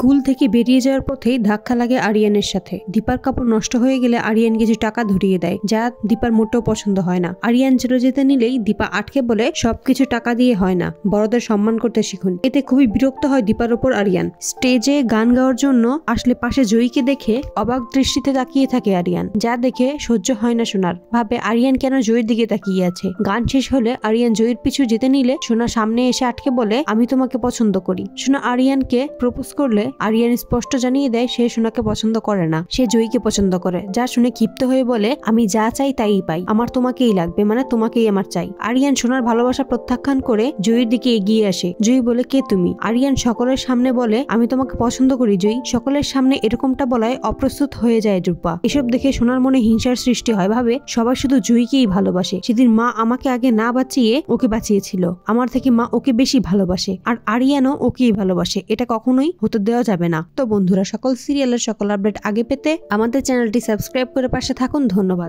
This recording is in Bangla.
স্কুল থেকে বেরিয়ে যাওয়ার পথেই ধাক্কা লাগে আরিয়ানের সাথে। দীপার কাপড় নষ্ট হয়ে গেলে আরিয়ান কিছু টাকা ধরিয়ে দেয়, যা দীপার মোটেও পছন্দ হয় না। আরিয়ান চলে যেতে নিলেই দীপা আটকে বলে সবকিছু টাকা দিয়ে হয় না, বড়দের সম্মান করতে শিখুন। এতে খুবই বিরক্ত হয় দীপার ওপর আরিয়ান। স্টেজে গান গাওয়ার জন্য আসলে পাশে জয়ীকে দেখে অবাক দৃষ্টিতে তাকিয়ে থাকে আরিয়ান, যা দেখে সহ্য হয় না সোনার। ভাবে আরিয়ান কেন জয়ীর দিকে তাকিয়ে আছে। গান শেষ হলে আরিয়ান জয়ীর পিছু যেতে নিলে সোনা সামনে এসে আটকে বলে আমি তোমাকে পছন্দ করি। সোনা আরিয়ানকে প্রপোজ করলে আরিয়ান স্পষ্ট জানিয়ে দেয় সে সোনাকে পছন্দ করে না, সে জয়ীকে পছন্দ করে। যা শুনে ক্ষিপ্ত হয়ে বলে আমি যা চাই তাই পাই, আমার তোমাকেই লাগবে, মানে তোমাকেই আমার চাই। আরিয়ান সোনার ভালোবাসা প্রত্যাখ্যান করে জয়ীর দিকে এগিয়ে আসে। জয়ী বলে কে তুমি? আরিয়ান সকলের সামনে বলে আমি তোমাকে পছন্দ করি জয়ী। সকলের সামনে এরকমটা বলায় অপ্রস্তুত হয়ে যায় রূপা। এসব দেখে সোনার মনে হিংসার সৃষ্টি হয়, ভাবে সবাই শুধু জয়ীকেই ভালোবাসে। সেদিন মা আমাকে আগে না বাঁচিয়ে ওকে বাঁচিয়েছিল, আমার থেকে মা ওকে বেশি ভালোবাসে, আর আরিয়ানও ওকেই ভালোবাসে। এটা কখনোই হতে দেওয়া যাবে না। তো বন্ধুরা, সকল সিরিয়ালের সকল আপডেট আগে পেতে আমাদের চ্যানেলটি সাবস্ক্রাইব করে পাশে থাকুন। ধন্যবাদ।